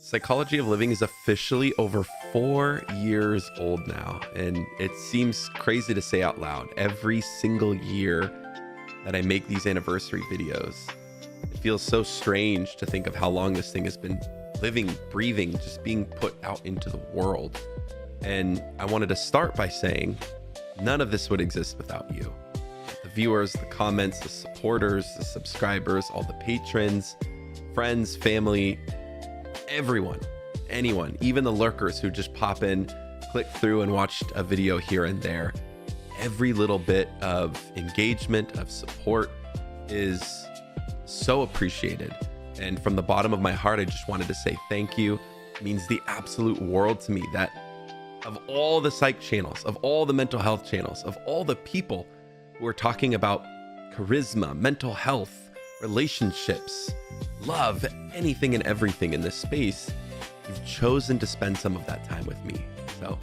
Psychology of Living is officially over 4 years old now, and it seems crazy to say out loud. Every single year that I make these anniversary videos, it feels so strange to think of how long this thing has been living, breathing, just being put out into the world. And I wanted to start by saying none of this would exist without you. The viewers, the comments, the supporters, the subscribers, all the patrons, friends, family, everyone, anyone, even the lurkers who just pop in, click through and watched a video here and there. Every little bit of engagement, of support is so appreciated. And from the bottom of my heart, I just wanted to say thank you. It means the absolute world to me that of all the psych channels, of all the mental health channels, of all the people who are talking about charisma, mental health, relationships, love, anything and everything in this space, you've chosen to spend some of that time with me. So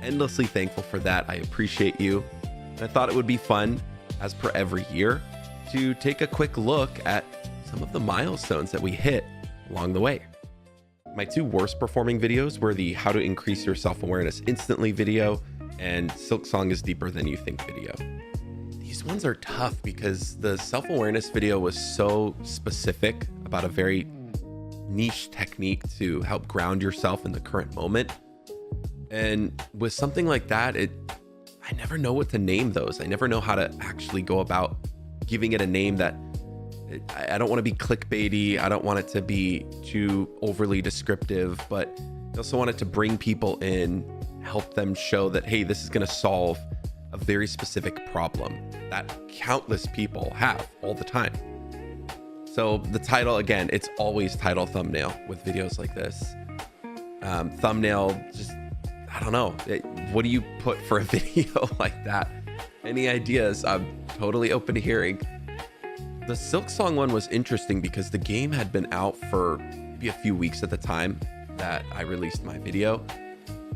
endlessly thankful for that. I appreciate you. And I thought it would be fun, as per every year, to take a quick look at some of the milestones that we hit along the way. My two worst performing videos were the How to Increase Your Self-Awareness Instantly video and Silksong is Deeper Than You Think video. These ones are tough because the self-awareness video was so specific about a very niche technique to help ground yourself in the current moment. And with something like that, I never know what to name those. I never know how to actually go about giving it a name that I don't want to be clickbaity. I don't want it to be too overly descriptive, but I also want it to bring people in, help them show that, hey, this is going to solve a very specific problem that countless people have all the time. So the title, again, it's always title thumbnail with videos like this. Thumbnail, just, I don't know. What do you put for a video like that? Any ideas? I'm totally open to hearing. The Silksong one was interesting because the game had been out for maybe a few weeks at the time that I released my video.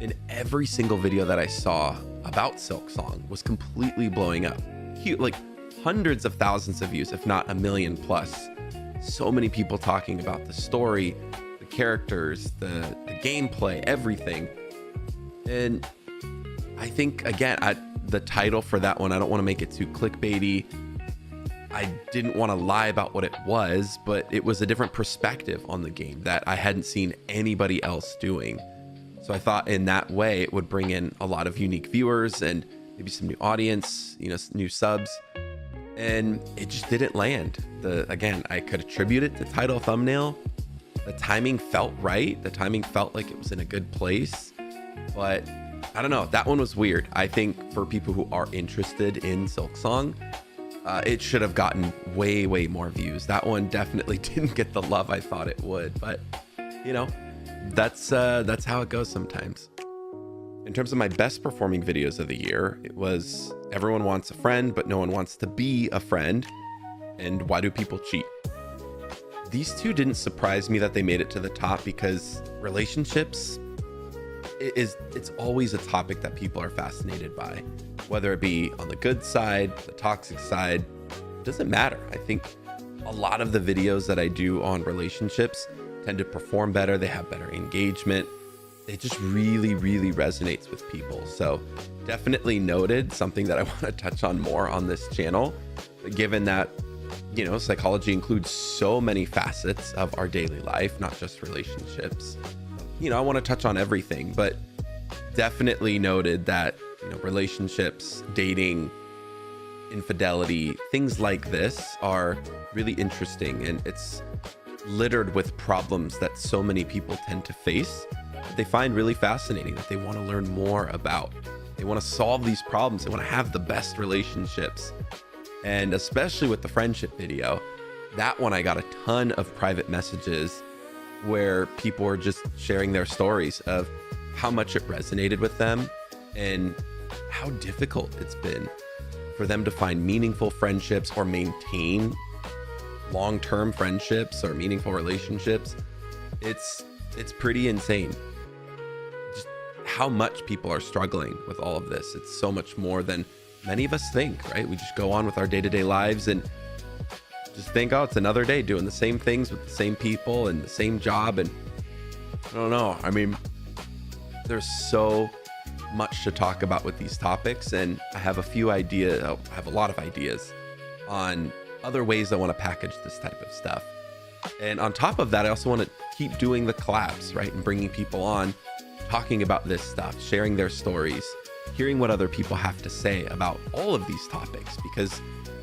And every single video that I saw about Silksong was completely blowing up. Like hundreds of thousands of views, if not 1 million plus. So many people talking about the story, the characters, the gameplay, everything. And I think, again, the title for that one, I don't want to make it too clickbaity. I didn't want to lie about what it was, but it was a different perspective on the game that I hadn't seen anybody else doing. So I thought in that way it would bring in a lot of unique viewers and maybe some new audience, new subs. And it just didn't land. Again, I could attribute it to title, thumbnail. The timing felt right. The timing felt like it was in a good place. But I don't know. That one was weird. I think for people who are interested in Silksong, it should have gotten way, way more views. That one definitely didn't get the love I thought it would. But, that's how it goes sometimes. In terms of my best performing videos of the year, it was Everyone Wants a Friend, but No One Wants to Be a Friend, and Why Do People Cheat? These two didn't surprise me that they made it to the top because relationships, it's always a topic that people are fascinated by, whether it be on the good side, the toxic side, it doesn't matter. I think a lot of the videos that I do on relationships tend to perform better. They have better engagement. It just really, really resonates with people. So definitely noted, something that I want to touch on more on this channel, given that, psychology includes so many facets of our daily life, not just relationships. I want to touch on everything, but definitely noted that, relationships, dating, infidelity, things like this are really interesting, and it's littered with problems that so many people tend to face that they find really fascinating, that they want to learn more about. They want to solve these problems. They want to have the best relationships. And especially with the friendship video, that one I got a ton of private messages where people were just sharing their stories of how much it resonated with them and how difficult it's been for them to find meaningful friendships or maintain long-term friendships or meaningful relationships. It's pretty insane just how much people are struggling with all of this. It's so much more than many of us think, right? We just go on with our day-to-day lives and just think, oh, it's another day doing the same things with the same people and the same job, and I don't know. I mean, there's so much to talk about with these topics, and I have a few ideas. I have a lot of ideas on other ways I want to package this type of stuff. And on top of that, I also want to keep doing the collabs, right? And bringing people on, talking about this stuff, sharing their stories, hearing what other people have to say about all of these topics, because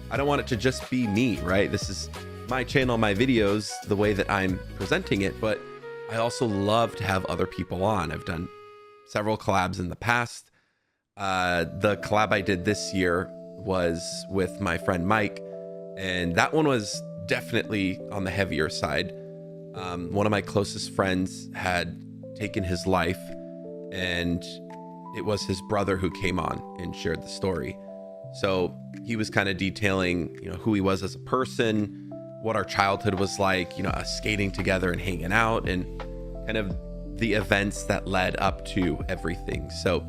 I don't want it to just be me, right? This is my channel, my videos, the way that I'm presenting it, but I also love to have other people on. I've done several collabs in the past. The collab I did this year was with my friend Mike, and that one was definitely on the heavier side. One of my closest friends had taken his life, and it was his brother who came on and shared the story. So he was kind of detailing, who he was as a person, what our childhood was like, us skating together and hanging out, and kind of the events that led up to everything. So,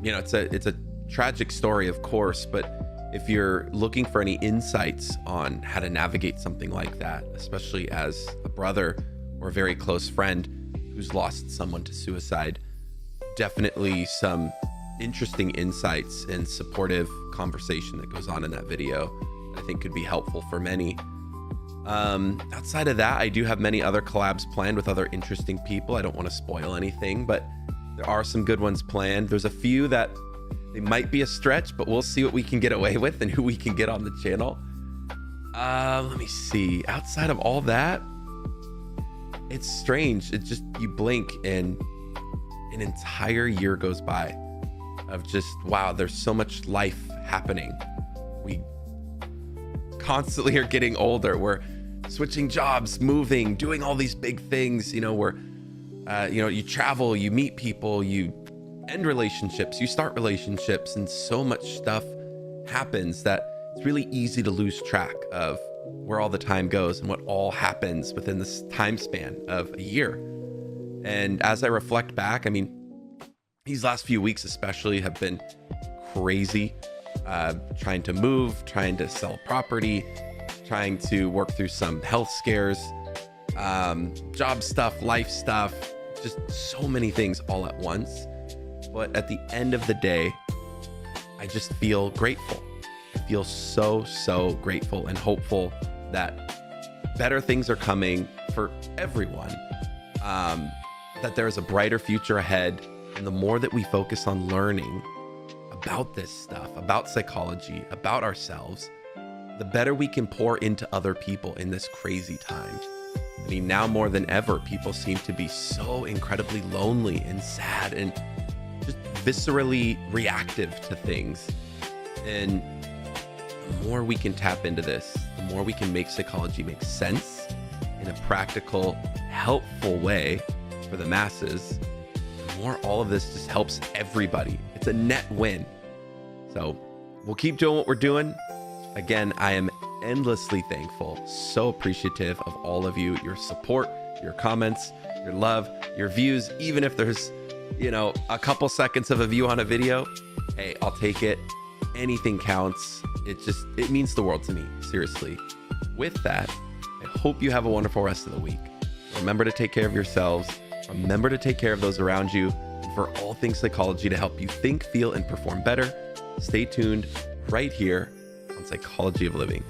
it's a tragic story, of course, but if you're looking for any insights on how to navigate something like that, especially as a brother or a very close friend who's lost someone to suicide, definitely some interesting insights and supportive conversation that goes on in that video that I think could be helpful for many. Outside of that, I do have many other collabs planned with other interesting people. I don't want to spoil anything, but there are some good ones planned. There's a few that they might be a stretch, but we'll see what we can get away with and who we can get on the channel. Let me see. Outside of all that, it's strange. It's just, you blink and an entire year goes by of just, wow, there's so much life happening. We constantly are getting older. We're switching jobs, moving, doing all these big things. You travel, you meet people, you end relationships, you start relationships, and so much stuff happens that it's really easy to lose track of where all the time goes and what all happens within this time span of a year. And as I reflect back, I mean, these last few weeks especially have been crazy. Trying to move, trying to sell property, trying to work through some health scares, job stuff, life stuff, just so many things all at once. But at the end of the day, I just feel grateful. I feel so grateful and hopeful that better things are coming for everyone, that there's a brighter future ahead. And the more that we focus on learning about this stuff, about psychology, about ourselves, the better we can pour into other people in this crazy time. I mean, now more than ever, people seem to be so incredibly lonely and sad and just viscerally reactive to things. And the more we can tap into this, the more we can make psychology make sense in a practical, helpful way for the masses, the more all of this just helps everybody. It's a net win. So we'll keep doing what we're doing. Again, I am endlessly thankful, so appreciative of all of you, your support, your comments, your love, your views. Even if there's, a couple seconds of a view on a video, hey, I'll take it. Anything counts. It means the world to me, seriously. With that, I hope you have a wonderful rest of the week. Remember to take care of yourselves. Remember to take care of those around you. And for all things psychology to help you think, feel, and perform better, stay tuned right here on Psychology of Living.